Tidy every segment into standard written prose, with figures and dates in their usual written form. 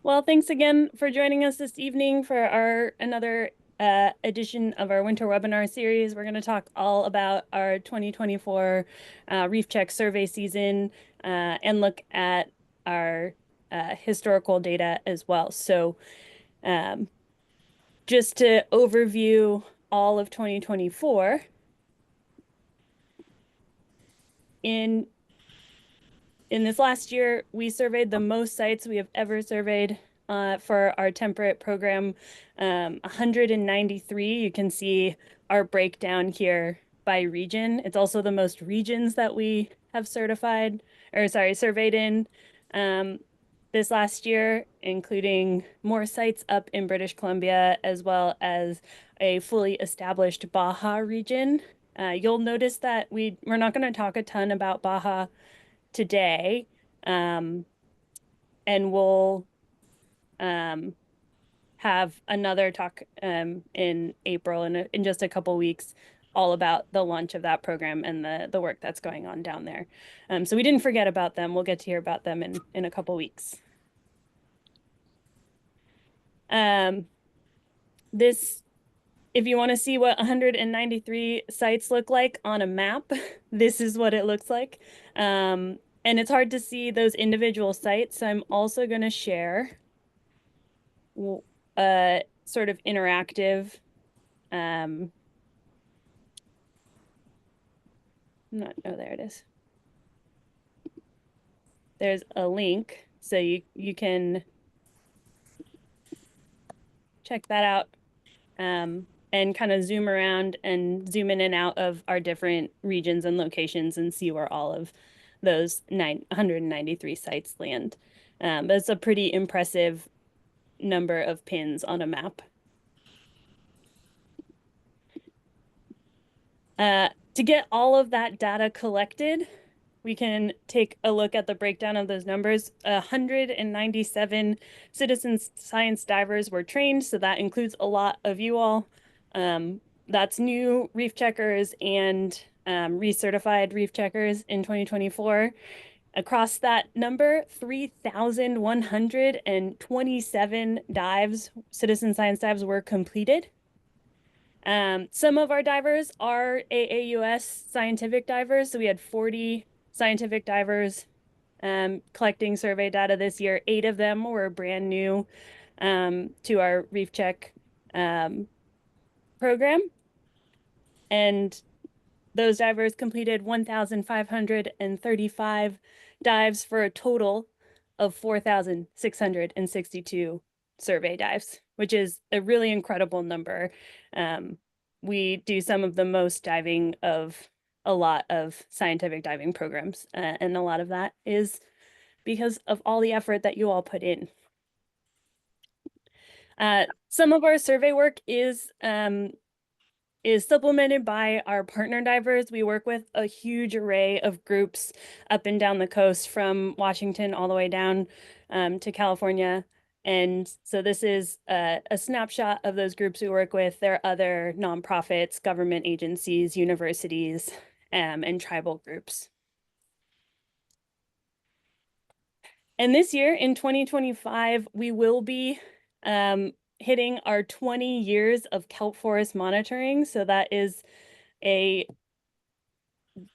Well, thanks again for joining us this evening for our another edition of our winter webinar series. We're going to talk all about our 2024 Reef Check survey season and look at our historical data as well. So um, just to overview all of 2024, in in this last year, we surveyed the most sites we have ever surveyed for our temperate program, 193. You can see our breakdown here by region. It's also the most regions that we have surveyed in um, this last year, including more sites up in British Columbia, as well as a fully established Baja region. You'll notice that we're not going to talk a ton about Baja today, and we'll um, have another talk in April in just a couple weeks all about the launch of that program and the work that's going on down there. So we didn't forget about them. We'll get to hear about them in a couple weeks. This, if you want to see what 193 sites look like on a map, this is what it looks like. And it's hard to see those individual sites. So I'm also going to share a sort of interactive there it is. There's a link so you can check that out and kind of zoom around and zoom in and out of our different regions and locations and see where all of those 193 sites land. That's a pretty impressive number of pins on a map. To get all of that data collected, we can take a look at the breakdown of those numbers. 197 citizen science divers were trained, so that includes a lot of you all. That's new reef checkers and recertified reef checkers in 2024. Across that number, 3,127 dives, citizen science dives, were completed. Some of our divers are AAUS scientific divers, so we had 40 scientific divers collecting survey data this year. 8 of them were brand new to our Reef Check program. And those divers completed 1,535 dives for a total of 4,662 survey dives, which is a really incredible number. We do some of the most diving of a lot of scientific diving programs, and a lot of that is because of all the effort that you all put in. Some of our survey work is supplemented by our partner divers. We work with a huge array of groups up and down the coast from Washington all the way down to California. And so this is a snapshot of those groups we work with. There are other nonprofits, government agencies, universities, and tribal groups. And this year in 2025, we will be hitting our 20 years of kelp forest monitoring. So that is a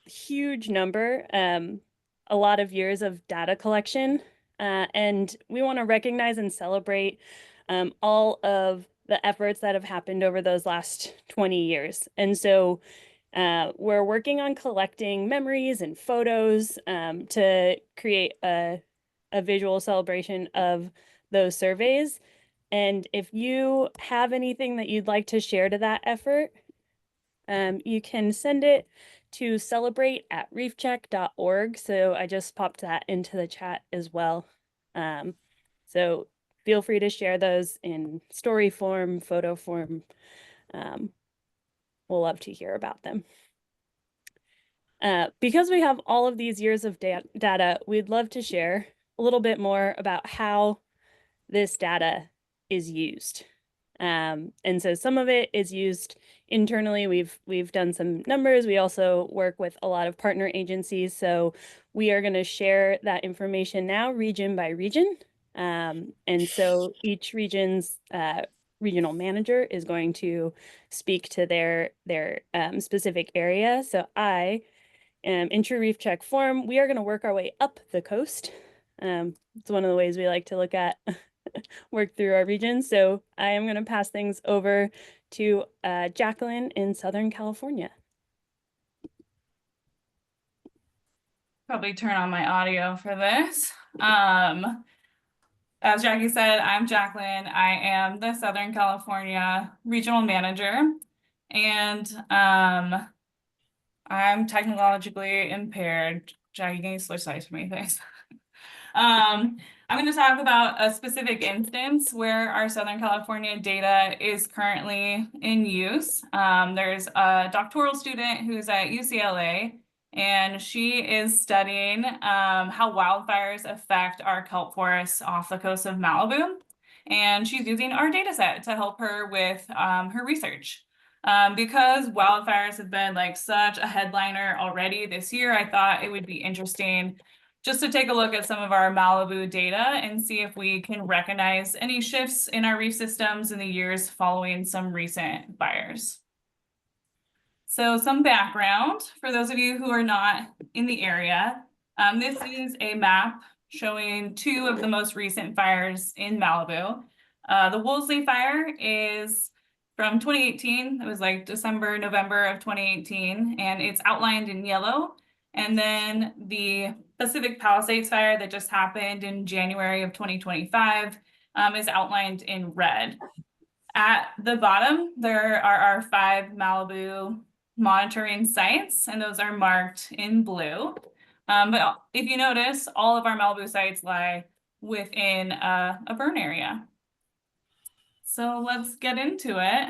huge number, a lot of years of data collection. And we want to recognize and celebrate all of the efforts that have happened over those last 20 years. And so we're working on collecting memories and photos to create a visual celebration of those surveys. And if you have anything that you'd like to share to that effort, you can send it to celebrate@reefcheck.org. So I just popped that into the chat as well. So feel free to share those in story form, photo form. We'll love to hear about them. Because we have all of these years of data, we'd love to share a little bit more about how this data is used. And so some of it is used internally. We've done some numbers. We also work with a lot of partner agencies. So we are going to share that information now region by region. And so each region's regional manager is going to speak to their specific area. So in true Reef Check form, we are going to work our way up the coast. It's one of the ways we like to look at work through our region. So I am going to pass things over to Jacqueline in Southern California. Probably turn on my audio for this. As Jackie said, I'm Jacqueline. I am the Southern California Regional Manager, and I'm technologically impaired. Jackie, can you switch sides for me, thanks? I'm going to talk about a specific instance where our Southern California data is currently in use. There's a doctoral student who's at UCLA, and she is studying how wildfires affect our kelp forests off the coast of Malibu. And she's using our data set to help her with her research. Because wildfires have been like such a headliner already this year, I thought it would be interesting just to take a look at some of our Malibu data and see if we can recognize any shifts in our reef systems in the years following some recent fires. So some background for those of you who are not in the area. This is a map showing two of the most recent fires in Malibu. The Woolsey fire is from 2018. It was like December, November of 2018, and it's outlined in yellow. And then the Pacific Palisades fire that just happened in January of 2025 is outlined in red. At the bottom, there are our 5 Malibu monitoring sites, and those are marked in blue. But if you notice, all of our Malibu sites lie within a burn area. So let's get into it.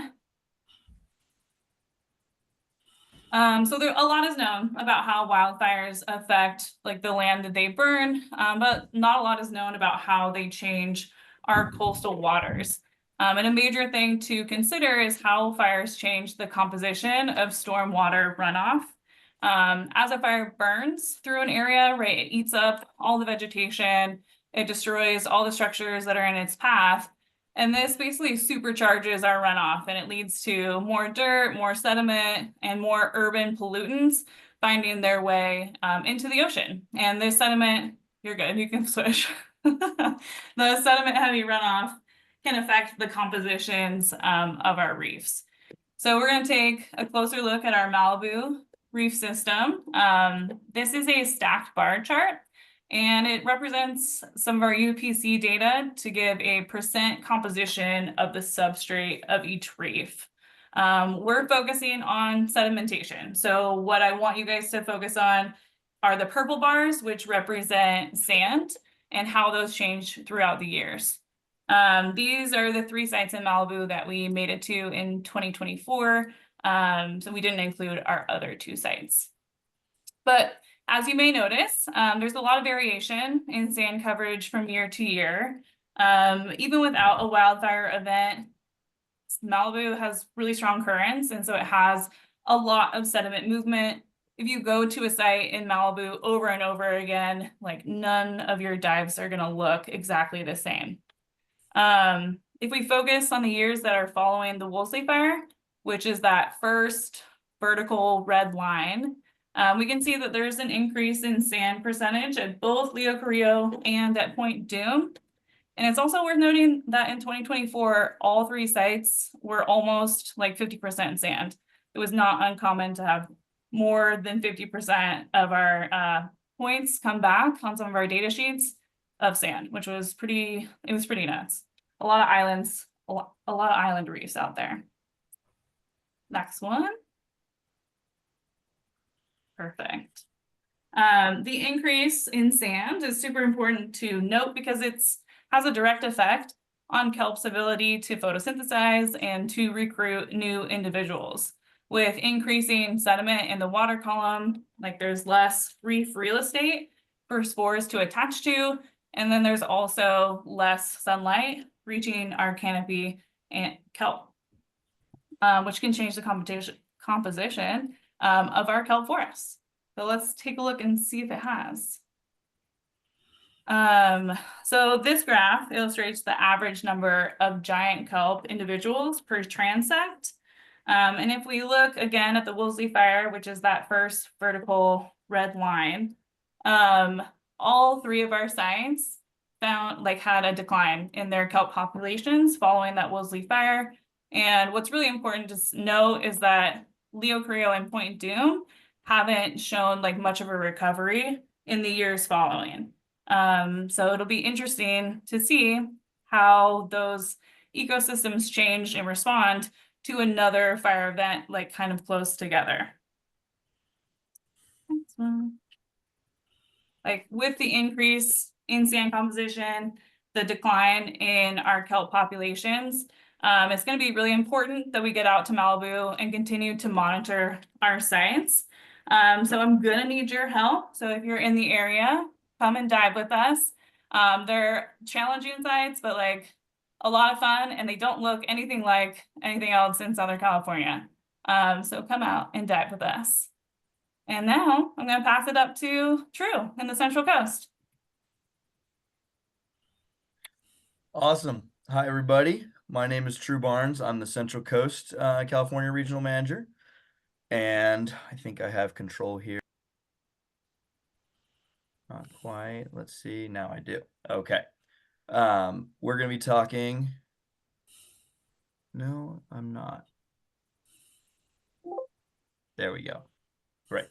So a lot is known about how wildfires affect like the land that they burn, but not a lot is known about how they change our coastal waters. And a major thing to consider is how fires change the composition of stormwater runoff. As a fire burns through an area, right, it eats up all the vegetation, it destroys all the structures that are in its path. And this basically supercharges our runoff, and it leads to more dirt, more sediment, and more urban pollutants finding their way into the ocean. And this sediment, you're good, you can switch. The sediment heavy runoff can affect the compositions of our reefs. So we're going to take a closer look at our Malibu reef system. This is a stacked bar chart, and it represents some of our UPC data to give a percent composition of the substrate of each reef. We're focusing on sedimentation. So what I want you guys to focus on are the purple bars, which represent sand, and how those change throughout the years. These are the 3 sites in Malibu that we made it to in 2024. So we didn't include our other 2 sites. But as you may notice, there's a lot of variation in sand coverage from year to year. Even without a wildfire event, Malibu has really strong currents, and so it has a lot of sediment movement. If you go to a site in Malibu over and over again, like none of your dives are going to look exactly the same. If we focus on the years that are following the Woolsey fire, which is that first vertical red line, we can see that there's an increase in sand percentage at both Leo Carrillo and at Point Doom. And it's also worth noting that in 2024, all 3 sites were almost like 50% sand. It was not uncommon to have more than 50% of our points come back on some of our data sheets of sand, which was pretty nuts. A lot of islands, a lot of island reefs out there. Next one. Perfect. The increase in sand is super important to note because it has a direct effect on kelp's ability to photosynthesize and to recruit new individuals. With increasing sediment in the water column, like there's less reef real estate for spores to attach to, and then there's also less sunlight reaching our canopy and kelp, which can change the composition of our kelp forests. So let's take a look and see if it has. So this graph illustrates the average number of giant kelp individuals per transect. And if we look again at the Woolsey fire, which is that first vertical red line, um, all three of our sites had a decline in their kelp populations following that Woolsey fire. And what's really important to note is that Leo Carrillo and Point Dume haven't shown like much of a recovery in the years following. So it'll be interesting to see how those ecosystems change and respond to another fire event, like kind of close together. Next one. Like with the increase in sand composition, the decline in our kelp populations, it's going to be really important that we get out to Malibu and continue to monitor our sites. So I'm going to need your help. So if you're in the area, come and dive with us. They're challenging sites, but like a lot of fun, and they don't look anything like anything else in Southern California. So come out and dive with us. And now I'm going to pass it up to True in the Central Coast. Awesome. Hi, everybody. My name is True Barnes. I'm the Central Coast California Regional Manager, and I think I have control here. Not quite. Let's see. Now I do. Okay. We're going to be talking. No, I'm not. There we go. Great.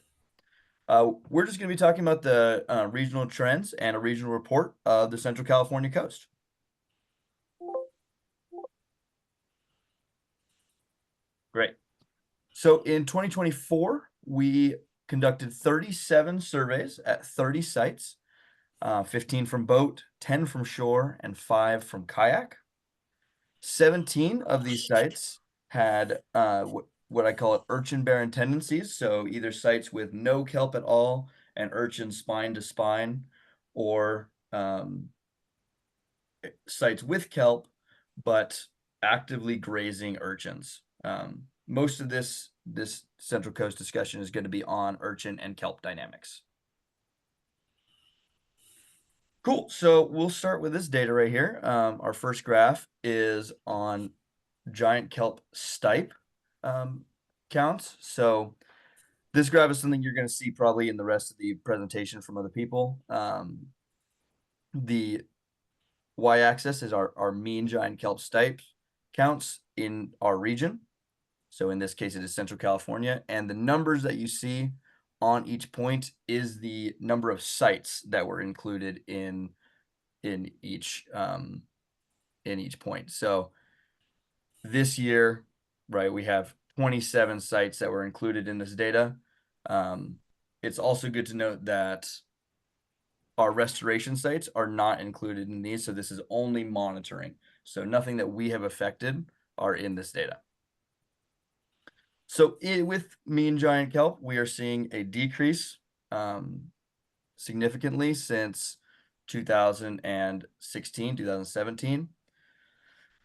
We're just going to be talking about the regional trends and a regional report of the Central California coast. Great. So in 2024, we conducted 37 surveys at 30 sites, 15 from boat, 10 from shore, and 5 from kayak. 17 of these sites had what I call urchin-bearing tendencies, so either sites with no kelp at all and urchin spine to spine, or sites with kelp but actively grazing urchins. Most of this Central Coast discussion is going to be on urchin and kelp dynamics. Cool. So we'll start with this data right here. Our first graph is on giant kelp stipe counts. So this graph is something you're going to see probably in the rest of the presentation from other people. The y-axis is our mean giant kelp stipe counts in our region. So in this case, it is Central California. And the numbers that you see on each point is the number of sites that were included in each point. So this year, right, we have 27 sites that were included in this data. It's also good to note that our restoration sites are not included in these. So this is only monitoring. So nothing that we have affected are in this data. So with mean giant kelp, we are seeing a decrease significantly since 2016, 2017,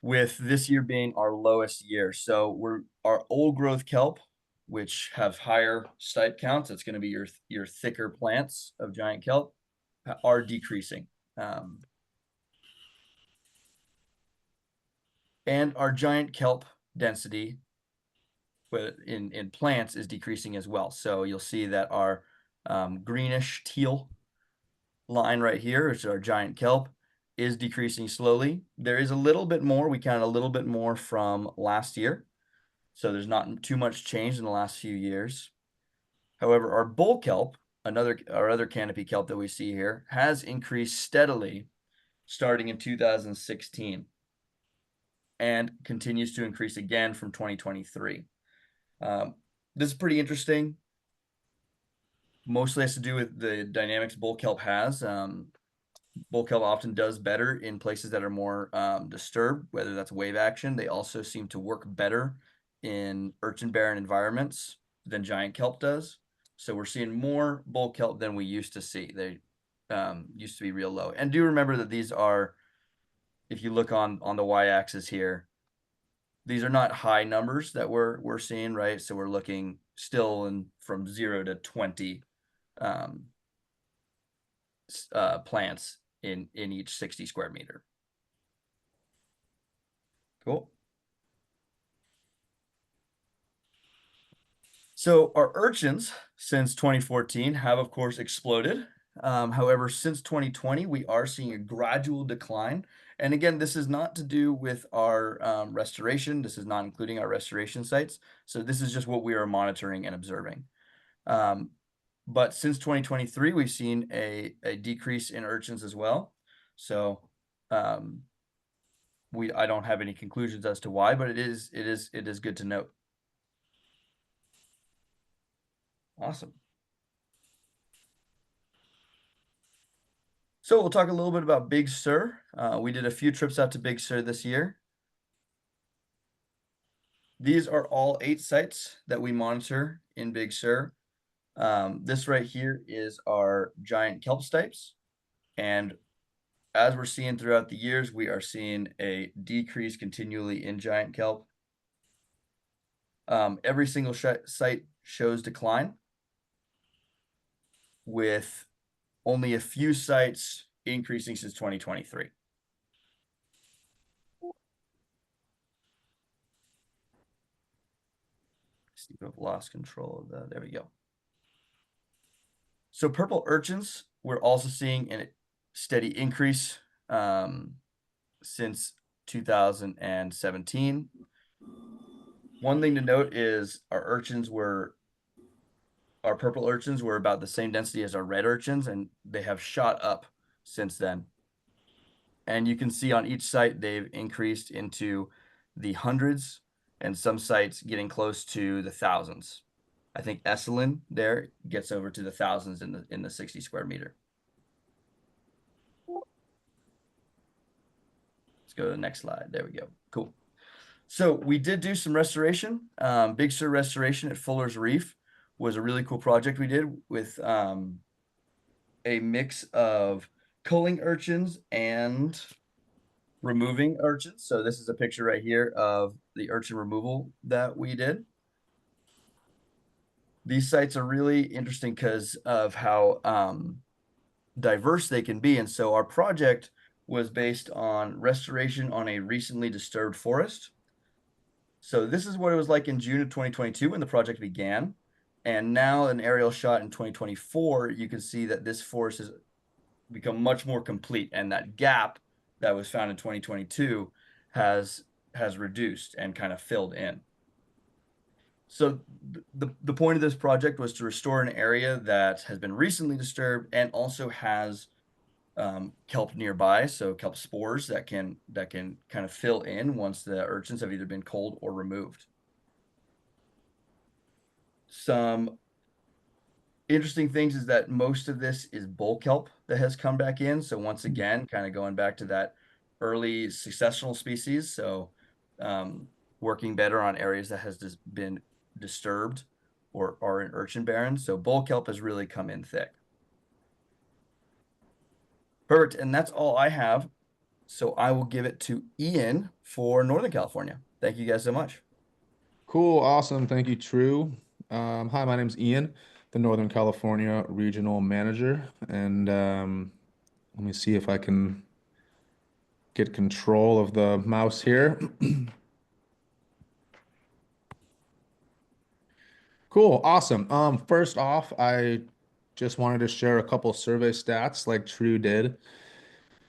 with this year being our lowest year. So our old growth kelp, which have higher stipe counts, it's going to be your thicker plants of giant kelp, are decreasing. And our giant kelp density in plants is decreasing as well. So you'll see that our greenish teal line right here, which is our giant kelp, is decreasing slowly. There is a little bit more. We counted a little bit more from last year. So there's not too much change in the last few years. However, our bull kelp, our other canopy kelp that we see here, has increased steadily starting in 2016 and continues to increase again from 2023. This is pretty interesting. Mostly has to do with the dynamics bull kelp has. Bull kelp often does better in places that are more disturbed, whether that's wave action. They also seem to work better in urchin-bearing environments than giant kelp does. So we're seeing more bull kelp than we used to see. They used to be real low. And do remember that these are, if you look on the y-axis here, these are not high numbers that we're seeing, right? So we're looking still from 0 to 20 plants in each 60 square meter. Cool. So our urchins since 2014 have of course exploded. However, since 2020, we are seeing a gradual decline. And again, this is not to do with our restoration. This is not including our restoration sites. So this is just what we are monitoring and observing. But since 2023, we've seen a decrease in urchins as well. So I don't have any conclusions as to why, but it is good to note. Awesome. So we'll talk a little bit about Big Sur. We did a few trips out to Big Sur this year. These are all 8 sites that we monitor in Big Sur. This right here is our giant kelp stipes. And as we're seeing throughout the years, we are seeing a decrease continually in giant kelp. Every single site shows decline, with only a few sites increasing since 2023. See if I've lost control of that. There we go. So purple urchins, we're also seeing a steady increase since 2017. One thing to note is our purple urchins were about the same density as our red urchins, and they have shot up since then. And you can see on each site, they've increased into the hundreds and some sites getting close to the thousands. I think Esalen there gets over to the thousands in the 60 square meter. Let's go to the next slide. There we go. Cool. So we did do some restoration. Big Sur restoration at Fuller's Reef was a really cool project we did with a mix of culling urchins and removing urchins. So this is a picture right here of the urchin removal that we did. These sites are really interesting because of how diverse they can be. And so our project was based on restoration on a recently disturbed forest. So this is what it was like in June of 2022 when the project began. And now an aerial shot in 2024, you can see that this forest has become much more complete, and that gap that was found in 2022 has reduced and kind of filled in. So the point of this project was to restore an area that has been recently disturbed and also has kelp nearby, so kelp spores that can kind of fill in once the urchins have either been culled or removed. Some interesting things is that most of this is bull kelp that has come back in. So once again, kind of going back to that early successional species. So working better on areas that has just been disturbed or are in urchin barrens. So bull kelp has really come in thick. Perfect. And that's all I have. So I will give it to Ian for Northern California. Thank you guys so much. Cool, awesome. Thank you, True. Hi, my name's Ian, the Northern California Regional Manager. And let me see if I can get control of the mouse here. Cool, awesome. First off, I just wanted to share a couple survey stats like True did.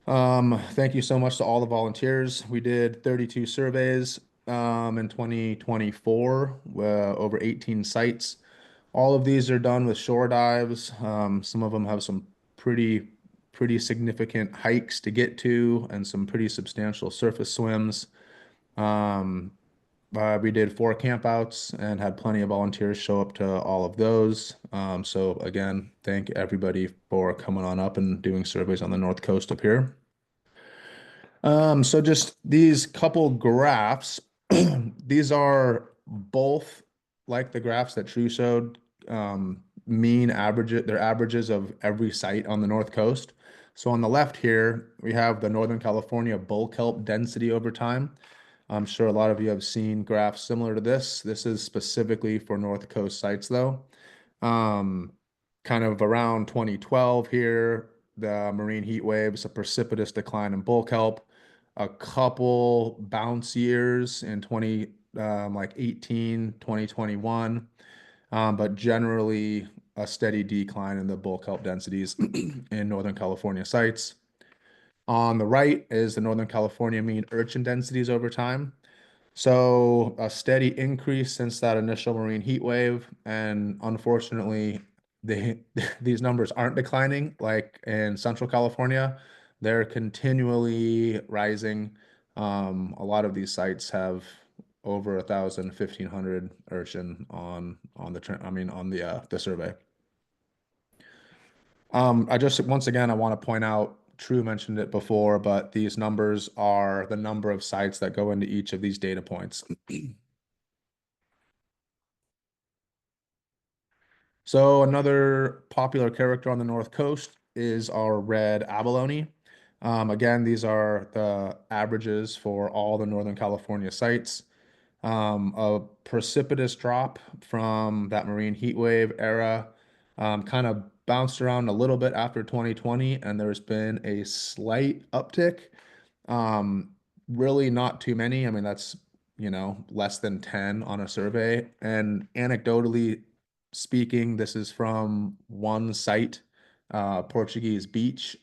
Thank you so much to all the volunteers. We did 32 surveys in 2024, over 18 sites. All of these are done with shore dives. Some of them have some pretty significant hikes to get to and some pretty substantial surface swims. We did 4 campouts and had plenty of volunteers show up to all of those. So again, thank everybody for coming on up and doing surveys on the North Coast up here. So just these couple graphs, these are both like the graphs that True showed, mean average, they're averages of every site on the North Coast. So on the left here, we have the Northern California bull kelp density over time. I'm sure a lot of you have seen graphs similar to this. This is specifically for North Coast sites though. Kind of around 2012 here, the marine heat waves, a precipitous decline in bull kelp, a couple bounce years in 2021, but generally a steady decline in the bull kelp densities in Northern California sites. On the right is the Northern California mean urchin densities over time. So a steady increase since that initial marine heat wave, and unfortunately, these numbers aren't declining like in Central California. They're continually rising. A lot of these sites have over 1,000, 1,500 urchin on the survey. I just once again I want to point out, True mentioned it before, but these numbers are the number of sites that go into each of these data points. So another popular character on the North Coast is our red abalone. Again, these are the averages for all the Northern California sites. A precipitous drop from that marine heat wave era, kind of bounced around a little bit after 2020, and there's been a slight uptick. Um, Really not too many. I mean, that's, less than 10 on a survey. And anecdotally speaking, this is from one site, Portuguese Beach,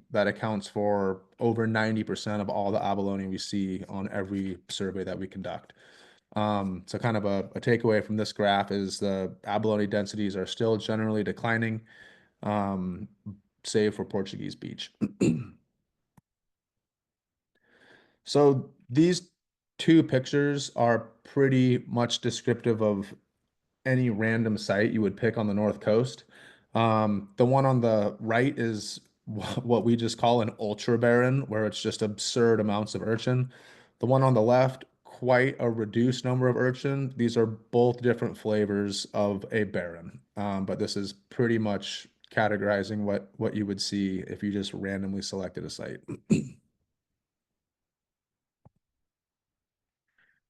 that accounts for over 90% of all the abalone we see on every survey that we conduct. So kind of a takeaway from this graph is the abalone densities are still generally declining, um, save for Portuguese Beach. So these two pictures are pretty much descriptive of any random site you would pick on the North Coast. The one on the right is what we just call an ultra barren, where it's just absurd amounts of urchin. The one on the left, quite a reduced number of urchin. These are both different flavors of a barren, but this is pretty much categorizing what you would see if you just randomly selected a site.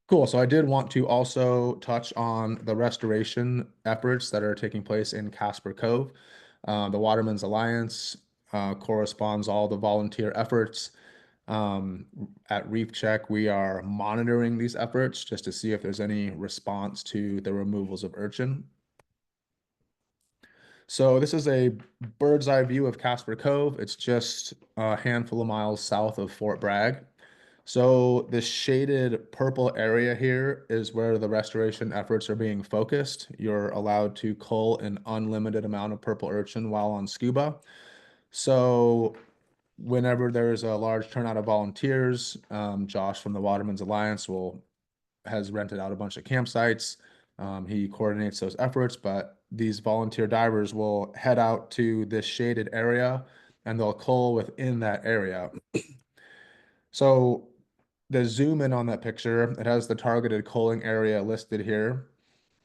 Cool. So I did want to also touch on the restoration efforts that are taking place in Casper Cove. The Watermen's Alliance corresponds all the volunteer efforts. At Reef Check, we are monitoring these efforts just to see if there's any response to the removals of urchin. So this is a bird's eye view of Casper Cove. It's just a handful of miles south of Fort Bragg. So the shaded purple area here is where the restoration efforts are being focused. You're allowed to cull an unlimited amount of purple urchin while on scuba. So whenever there's a large turnout of volunteers, Josh from the Watermen's Alliance has rented out a bunch of campsites. He coordinates those efforts, but these volunteer divers will head out to this shaded area and they'll cull within that area. So the zoom in on that picture, it has the targeted culling area listed here.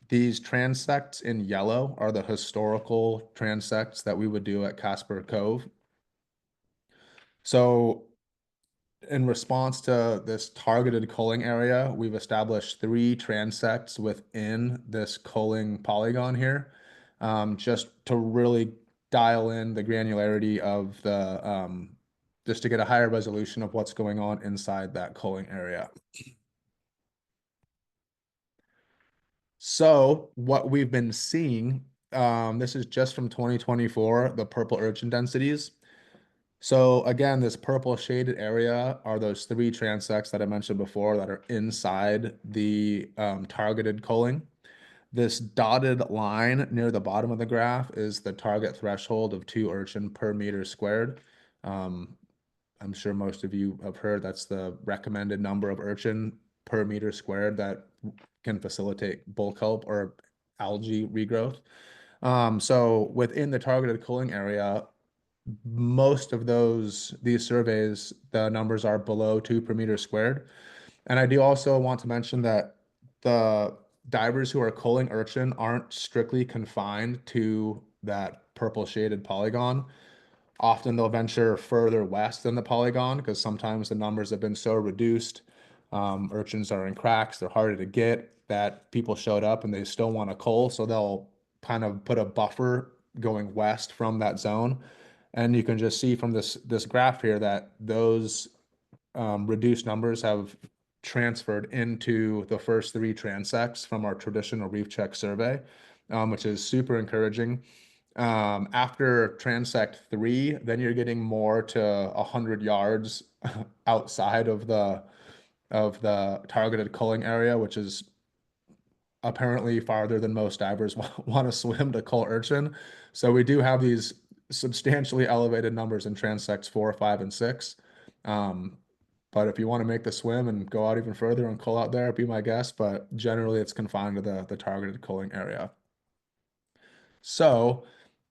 These transects in yellow are the historical transects that we would do at Casper Cove. So in response to this targeted culling area, we've established 3 transects within this culling polygon here, just to really dial in the granularity of just to get a higher resolution of what's going on inside that culling area. So what we've been seeing, this is just from 2024, the purple urchin densities. So again, this purple shaded area are those 3 transects that I mentioned before that are inside the targeted culling. This dotted line near the bottom of the graph is the target threshold of 2 urchin per meter squared. I'm sure most of you have heard that's the recommended number of urchin per meter squared that can facilitate bull kelp or algae regrowth. So within the targeted culling area, most of these surveys, the numbers are below 2 per meter squared. And I do also want to mention that the divers who are culling urchin aren't strictly confined to that purple shaded polygon. Often they'll venture further west than the polygon because sometimes the numbers have been so reduced. Urchins are in cracks, they're harder to get, that people showed up and they still want to cull. So they'll kind of put a buffer going west from that zone. And you can just see from this graph here that those reduced numbers have transferred into the first 3 transects from our traditional reef check survey, which is super encouraging. After transect 3, then you're getting more to 100 yards outside of the targeted culling area, which is apparently farther than most divers want to swim to cull urchin. So we do have these substantially elevated numbers in transects 4, 5, and 6. But if you want to make the swim and go out even further and cull out there, be my guest. But generally, it's confined to the targeted culling area. So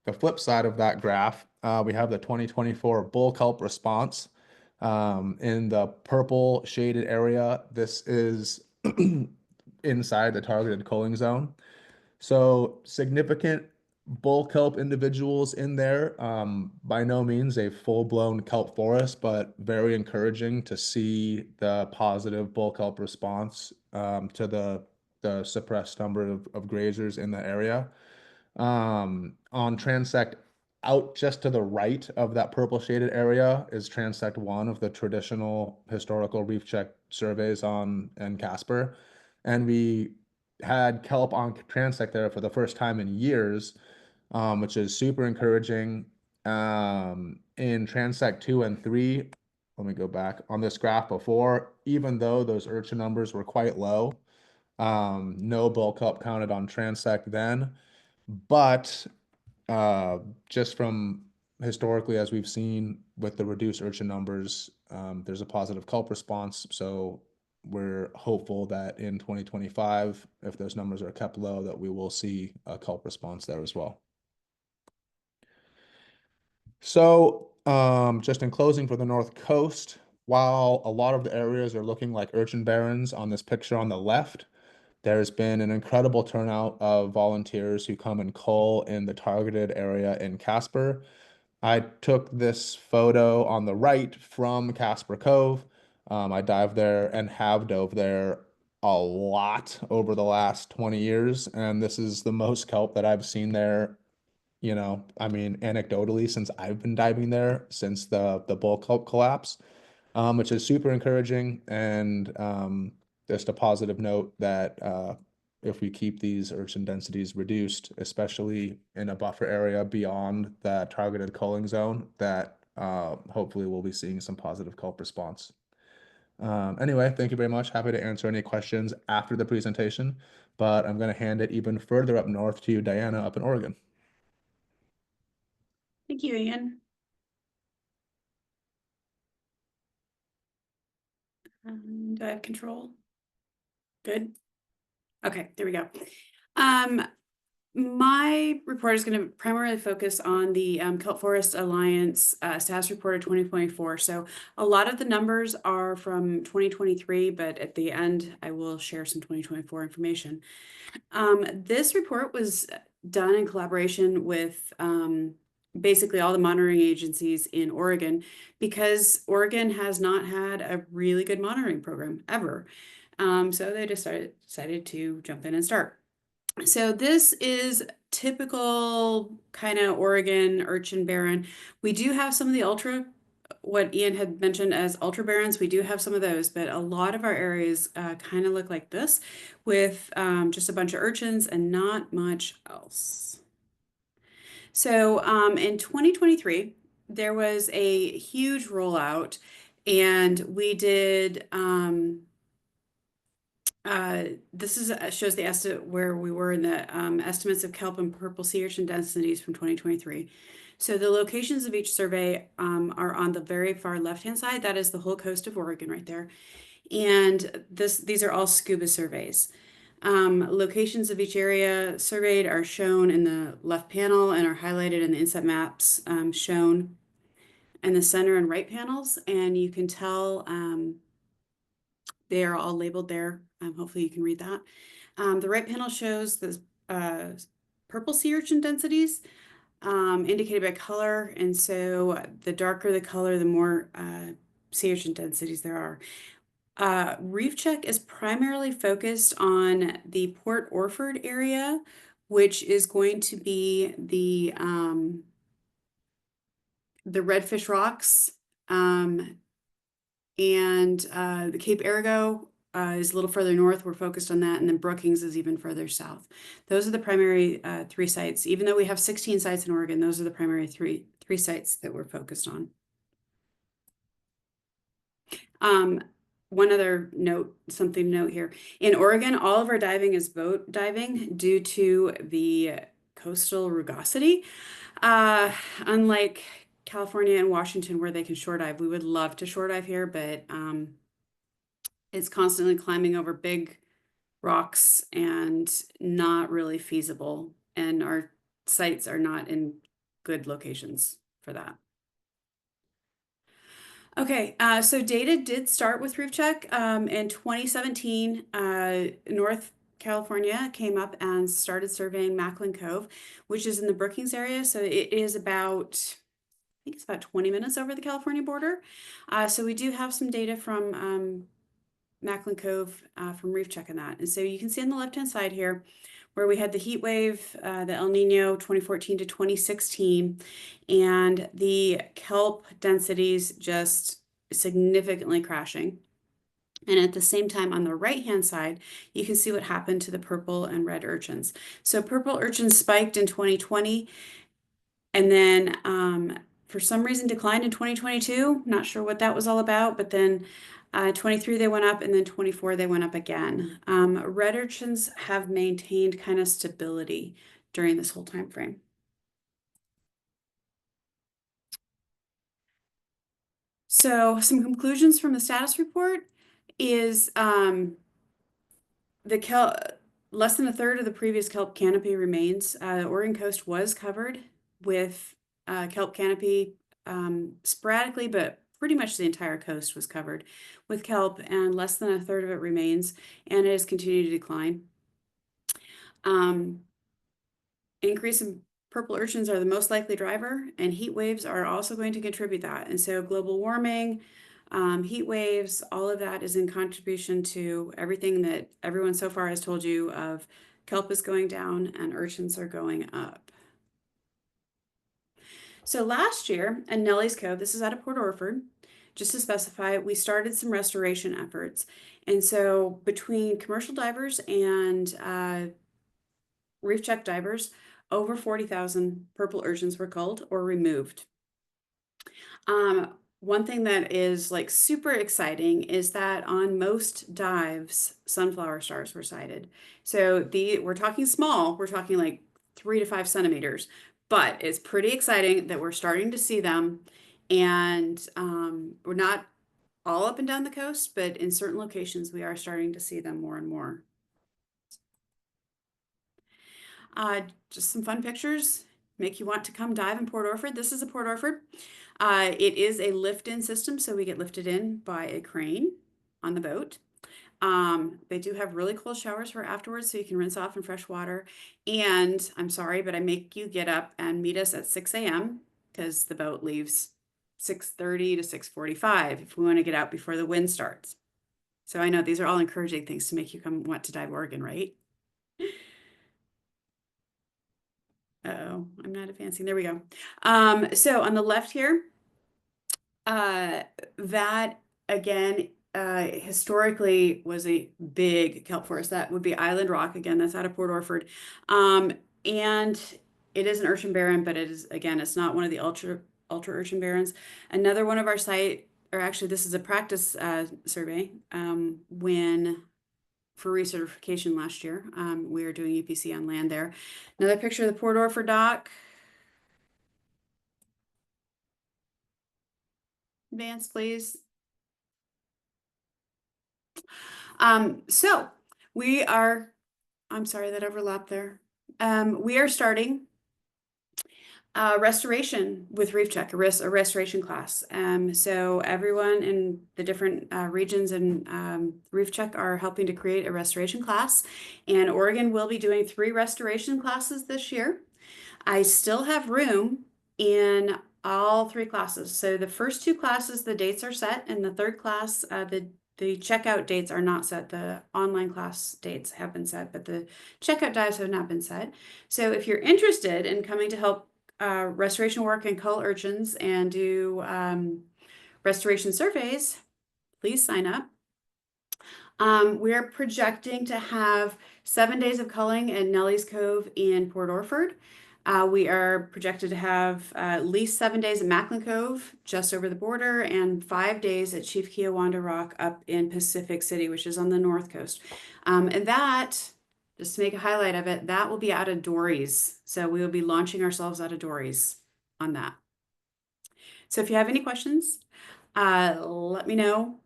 the flip side of that graph, we have the 2024 bull kelp response. In the purple shaded area, this is inside the targeted culling zone. So significant bull kelp individuals in there. By no means a full-blown kelp forest, but very encouraging to see the positive bull kelp response to the suppressed number of grazers in the area. On transect out just to the right of that purple shaded area is transect 1 of the traditional historical reef check surveys in Casper. And we had kelp on transect there for the first time in years, which is super encouraging. In transect 2 and 3, let me go back on this graph before, even though those urchin numbers were quite low, no bull kelp counted on transect then. But just from historically, as we've seen with the reduced urchin numbers, there's a positive kelp response. So we're hopeful that in 2025, if those numbers are kept low, that we will see a kelp response there as well. So just in closing for the North Coast, while a lot of the areas are looking like urchin barrens on this picture on the left, there's been an incredible turnout of volunteers who come and cull in the targeted area in Casper. I took this photo on the right from Casper Cove. I dived there and have dove there a lot over the last 20 years, and this is the most kelp that I've seen there, I mean, anecdotally, since I've been diving there since the bull kelp collapse, which is super encouraging. And just a positive note that if we keep these urchin densities reduced, especially in a buffer area beyond that targeted culling zone, that hopefully we'll be seeing some positive kelp response. Anyway, thank you very much. Happy to answer any questions after the presentation, but I'm going to hand it even further up north to Diana up in Oregon. Thank you, Ian. Do I have control? Good. Okay, there we go. My report is going to primarily focus on the Kelp Forest Alliance status report of 2024. So a lot of the numbers are from 2023, but at the end, I will share some 2024 information. This report was done in collaboration with basically all the monitoring agencies in Oregon, because Oregon has not had a really good monitoring program ever. So they decided to jump in and start. So this is typical kind of Oregon urchin barren. We do have some of the what Ian had mentioned as ultra barrens. We do have some of those, but a lot of our areas kind of look like this, with just a bunch of urchins and not much else. So in 2023, there was a huge rollout, and we did this shows the estimate where we were in the estimates of kelp and purple sea urchin densities from 2023. So the locations of each survey are on the very far left-hand side. That is the whole coast of Oregon right there. And these are all scuba surveys. Locations of each area surveyed are shown in the left panel and are highlighted in the inset maps shown in the center and right panels. And you can tell they are all labeled there. Hopefully you can read that. The right panel shows the purple sea urchin densities indicated by color. And so the darker the color, the more sea urchin densities there are. Reef Check is primarily focused on the Port Orford area, which is going to be the the Redfish Rocks, and the Cape Arago is a little further north. We're focused on that, and then Brookings is even further south. Those are the primary 3 sites. Even though we have 16 sites in Oregon, those are the primary three sites that we're focused on. One other note, something to note here. In Oregon, all of our diving is boat diving due to the coastal rugosity. Unlike California and Washington where they can shore dive, we would love to shore dive here, but it's constantly climbing over big rocks and not really feasible. And our sites are not in good locations for that. Okay, so data did start with Reef Check. In 2017, North California came up and started surveying Macklin Cove, which is in the Brookings area. So it is about, I think it's about 20 minutes over the California border. So we do have some data from Macklin Cove from Reef Check on that. And so you can see on the left-hand side here, where we had the heat wave, the El Nino 2014 to 2016, and the kelp densities just significantly crashing. And at the same time, on the right-hand side, you can see what happened to the purple and red urchins. So purple urchins spiked in 2020, and then for some reason declined in 2022. Not sure what that was all about, but then 23 they went up, and then 24 they went up again. Red urchins have maintained kind of stability during this whole time frame. So some conclusions from the status report is the kelp, less than a third of the previous kelp canopy remains. The Oregon coast was covered with kelp canopy sporadically, but pretty much the entire coast was covered with kelp, and less than a third of it remains, and it has continued to decline. Increase in purple urchins are the most likely driver, and heat waves are also going to contribute that. And so global warming, heat waves, all of that is in contribution to everything that everyone so far has told you of kelp is going down and urchins are going up. So last year at Nellie's Cove, this is out of Port Orford, just to specify, we started some restoration efforts. And so between commercial divers and Reef Check divers, over 40,000 purple urchins were culled or removed. One thing that is like super exciting is that on most dives, sunflower stars were sighted. So we're talking small, we're talking like 3 to 5 centimeters, but it's pretty exciting that we're starting to see them. And we're not all up and down the coast, but in certain locations, we are starting to see them more and more. Just some fun pictures, make you want to come dive in Port Orford. This is a Port Orford. It is a lift-in system, so we get lifted in by a crane on the boat. They do have really cold showers for afterwards, so you can rinse off in fresh water. And I'm sorry, but I make you get up and meet us at 6 a.m. because the boat leaves 6:30 to 6:45 if we want to get out before the wind starts. So I know these are all encouraging things to make you come want to dive Oregon, right? Uh-oh, I'm not advancing. There we go. So on the left here, that again, historically was a big kelp forest. That would be Island Rock. Again, that's out of Port Orford. And it is an urchin barren, but it is, again, it's not one of the ultra urchin barrens. Another one of our site, or actually this is a practice survey, for recertification last year. We are doing UPC on land there. Another picture of the Port Orford dock. Advance, please. So we are, I'm sorry that overlapped there. We are starting restoration with Reef Check, a restoration class. So everyone in the different regions and Reef Check are helping to create a restoration class, and Oregon will be doing 3 restoration classes this year. I still have room in all 3 classes. So the first 2 classes, the dates are set, and the third class, the checkout dates are not set. The online class dates have been set, but the checkout dives have not been set. So if you're interested in coming to help restoration work and cull urchins and do restoration surveys, please sign up. We are projecting to have 7 days of culling at Nellie's Cove in Port Orford. We are projected to have at least 7 days at Macklin Cove, just over the border, and 5 days at Chief Kiawanda Rock up in Pacific City, which is on the north coast. And that, just to make a highlight of it, that will be out of Dory's. So we will be launching ourselves out of Dory's on that. So if you have any questions, let me know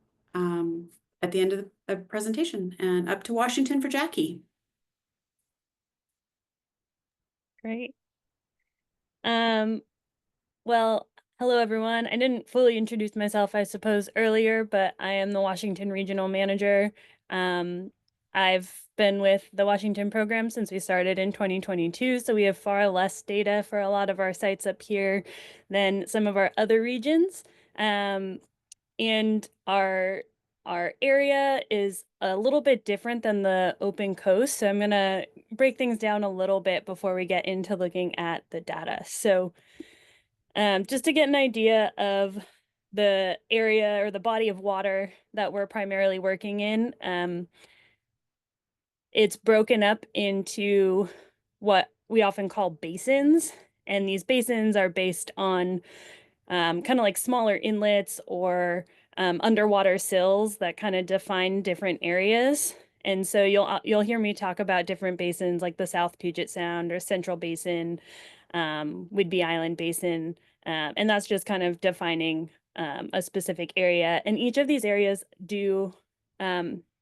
at the end of the presentation, and up to Washington for Jackie. Great. Well, hello everyone. I didn't fully introduce myself, I suppose, earlier, but I am the Washington Regional Manager. I've been with the Washington program since we started in 2022, so we have far less data for a lot of our sites up here than some of our other regions. And our area is a little bit different than the open coast, so I'm going to break things down a little bit before we get into looking at the data. So just to get an idea of the area or the body of water that we're primarily working in, it's broken up into what we often call basins, and these basins are based on kind of like smaller inlets or underwater sills that kind of define different areas. And so you'll hear me talk about different basins like the South Puget Sound or Central Basin, Whidbey Island Basin, and that's just kind of defining a specific area. And each of these areas do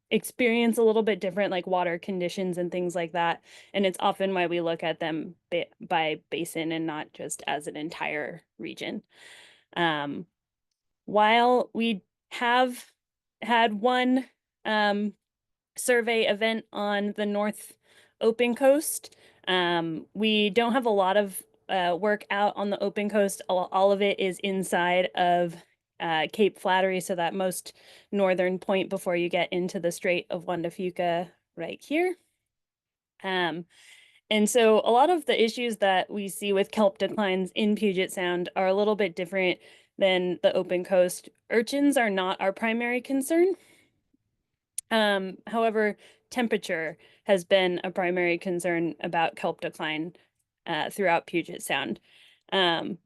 experience a little bit different like water conditions and things like that. And it's often why we look at them by basin and not just as an entire region. While we have had one survey event on the North Open Coast, we don't have a lot of work out on the open coast. All of it is inside of Cape Flattery, so that most northern point before you get into the Strait of Juan de Fuca right here. And so a lot of the issues that we see with kelp declines in Puget Sound are a little bit different than the open coast. Urchins are not our primary concern. However, temperature has been a primary concern about kelp decline throughout Puget Sound. And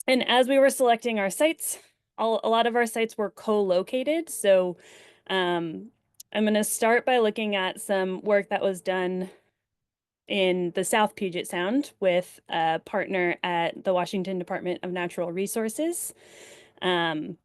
as we were selecting our sites, a lot of our sites were co-located. So I'm going to start by looking at some work that was done in the South Puget Sound with a partner at the Washington Department of Natural Resources. So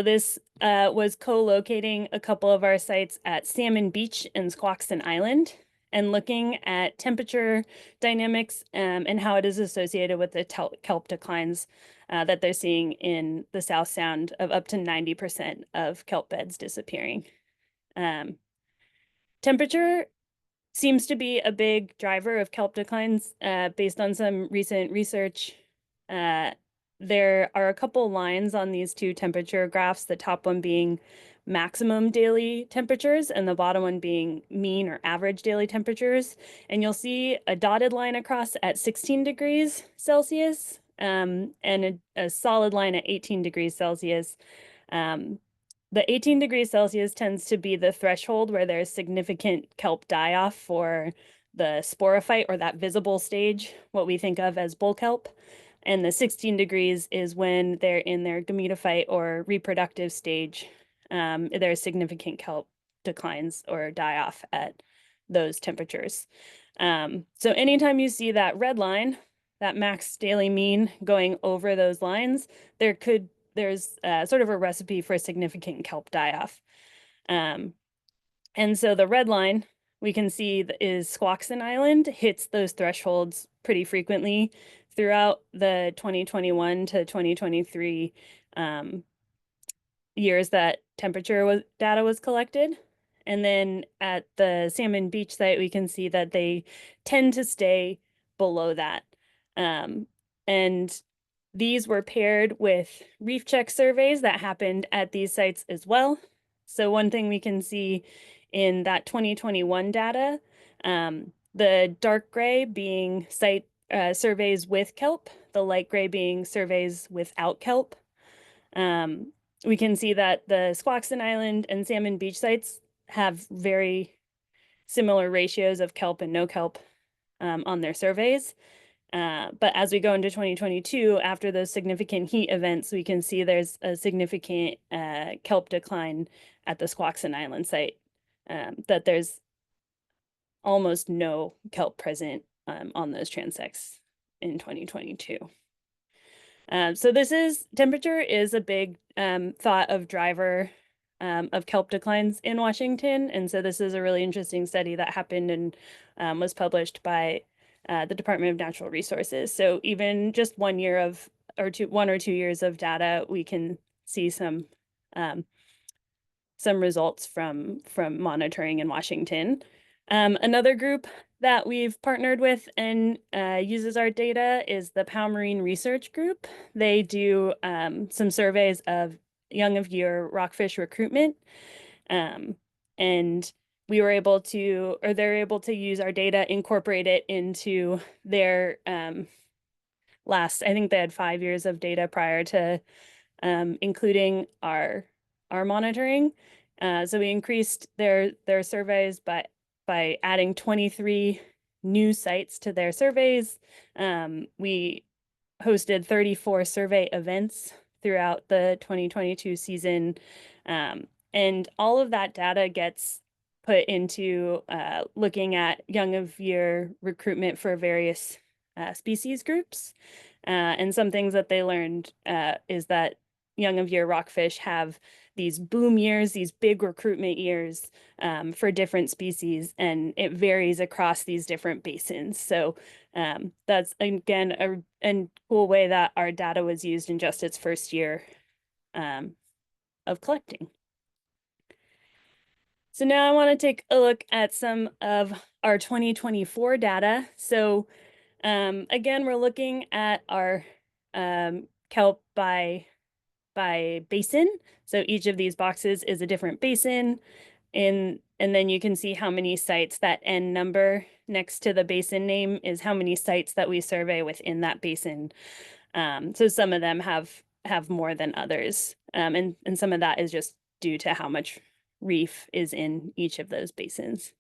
this was co-locating a couple of our sites at Salmon Beach and Squaxin Island and looking at temperature dynamics and how it is associated with the kelp declines that they're seeing in the South Sound of up to 90% of kelp beds disappearing. Temperature seems to be a big driver of kelp declines based on some recent research. There are a couple lines on these two temperature graphs, the top one being maximum daily temperatures and the bottom one being mean or average daily temperatures. And you'll see a dotted line across at 16 degrees Celsius and a solid line at 18 degrees Celsius. The 18 degrees Celsius tends to be the threshold where there's significant kelp die-off for the sporophyte or that visible stage, what we think of as bull kelp. And the 16 degrees is when they're in their gametophyte or reproductive stage. There's significant kelp declines or die-off at those temperatures. So anytime you see that red line, that max daily mean going over those lines, there's sort of a recipe for a significant kelp die-off. And so the red line we can see is Squaxin Island hits those thresholds pretty frequently throughout the 2021 to 2023 years that temperature data was collected. And then at the Salmon Beach site, we can see that they tend to stay below that. And these were paired with reef check surveys that happened at these sites as well. So one thing we can see in that 2021 data, the dark gray being surveys with kelp, the light gray being surveys without kelp. We can see that the Squaxin Island and Salmon Beach sites have very similar ratios of kelp and no kelp on their surveys. But as we go into 2022, after those significant heat events, we can see there's a significant kelp decline at the Squaxin Island site, that there's almost no kelp present on those transects in 2022. So temperature is a big thought of driver of kelp declines in Washington. And so this is a really interesting study that happened and was published by the Department of Natural Resources. So even just 1 year of, or 1 or 2 years of data, we can see some results from monitoring in Washington. Another group that we've partnered with and uses our data is the POW Marine Research Group. They do some surveys of young of year rockfish recruitment. And we were able to, or they're able to use our data, incorporate it into their last, I think they had 5 years of data prior to including our monitoring. So we increased their surveys by adding 23 new sites to their surveys. We hosted 34 survey events throughout the 2022 season. And all of that data gets put into looking at young of year recruitment for various species groups. And some things that they learned is that young of year rockfish have these boom years, these big recruitment years for different species, and it varies across these different basins. So that's, again, a cool way that our data was used in just its first year of collecting. So now I want to take a look at some of our 2024 data. So again, we're looking at our kelp by basin. So each of these boxes is a different basin. And then you can see how many sites, that N number next to the basin name is how many sites that we survey within that basin. So some of them have more than others. And some of that is just due to how much reef is in each of those basins.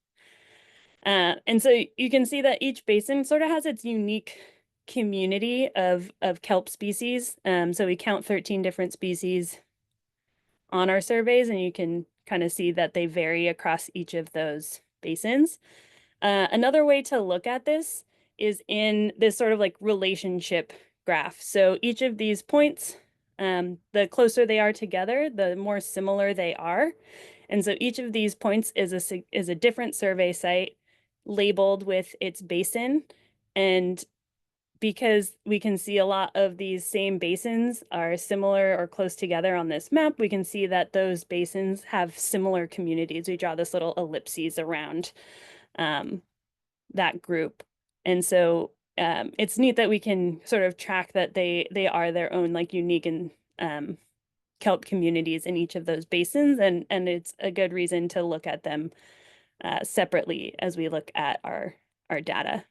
And so you can see that each basin sort of has its unique community of kelp species. So we count 13 different species on our surveys, and you can kind of see that they vary across each of those basins. Another way to look at this is in this sort of like relationship graph. So each of these points, the closer they are together, the more similar they are. And so each of these points is a different survey site labeled with its basin. And because we can see a lot of these same basins are similar or close together on this map, we can see that those basins have similar communities. We draw this little ellipses around that group. And so it's neat that we can sort of track that they are their own like unique and kelp communities in each of those basins. And it's a good reason to look at them separately as we look at our data.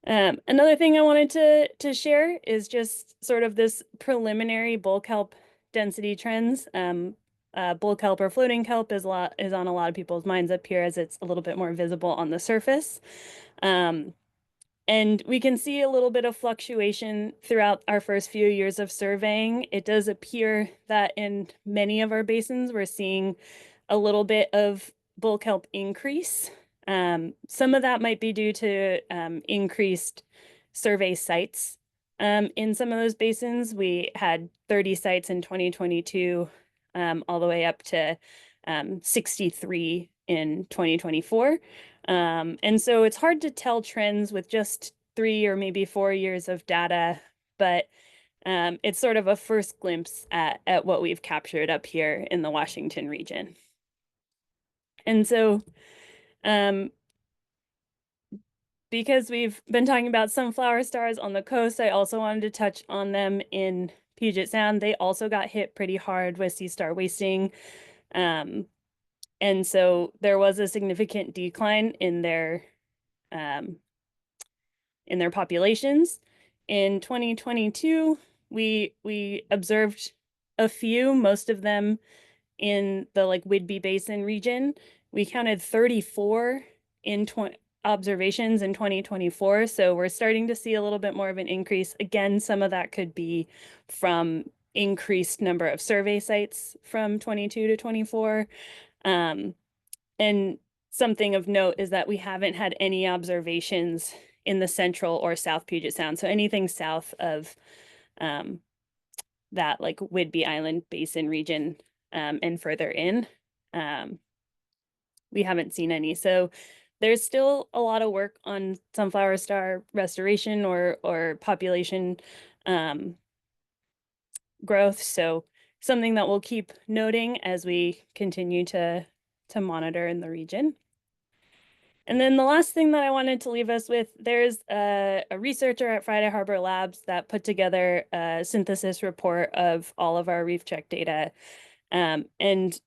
Another thing I wanted to share is just sort of this preliminary bull kelp density trends. Bull kelp or floating kelp is on a lot of people's minds up here as it's a little bit more visible on the surface. And we can see a little bit of fluctuation throughout our first few years of surveying. It does appear that in many of our basins, we're seeing a little bit of bull kelp increase. Some of that might be due to increased survey sites. In some of those basins, we had 30 sites in 2022, all the way up to 63 in 2024. And so it's hard to tell trends with just 3 or maybe 4 years of data, but it's sort of a first glimpse at what we've captured up here in the Washington region. And so because we've been talking about sunflower stars on the coast, I also wanted to touch on them in Puget Sound. They also got hit pretty hard with sea star wasting. And so there was a significant decline in their in their populations. In 2022, we observed a few, most of them in the like Whidbey Basin region. We counted 34 in observations in 2024. So we're starting to see a little bit more of an increase. Again, some of that could be from increased number of survey sites from 22 to 24. And something of note is that we haven't had any observations in the central or South Puget Sound. So anything south of that like Whidbey Island Basin region and further in, we haven't seen any. So there's still a lot of work on sunflower star restoration or population growth. So something that we'll keep noting as we continue to monitor in the region. And then the last thing that I wanted to leave us with, there's a researcher at Friday Harbor Labs that put together a synthesis report of all of our reef check data. And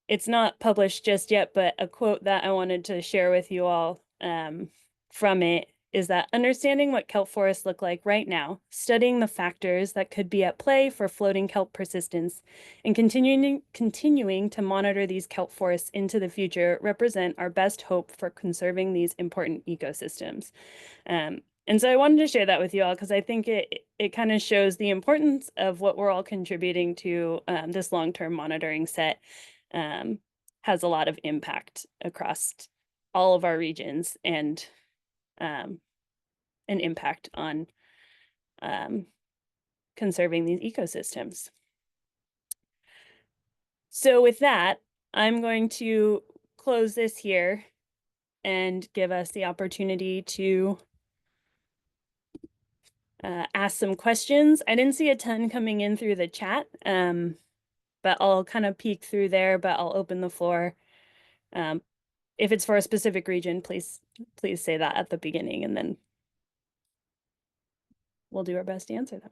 it's not published just yet, but a quote that I wanted to share with you all from it is that understanding what kelp forests look like right now, studying the factors that could be at play for floating kelp persistence, and continuing to monitor these kelp forests into the future represent our best hope for conserving these important ecosystems. And so I wanted to share that with you all because I think it kind of shows the importance of what we're all contributing to this long-term monitoring set. Has a lot of impact across all of our regions and an impact on conserving these ecosystems. So with that, I'm going to close this here and give us the opportunity to ask some questions. I didn't see a ton coming in through the chat, but I'll kind of peek through there, but I'll open the floor. If it's for a specific region, please say that at the beginning, and then we'll do our best to answer them.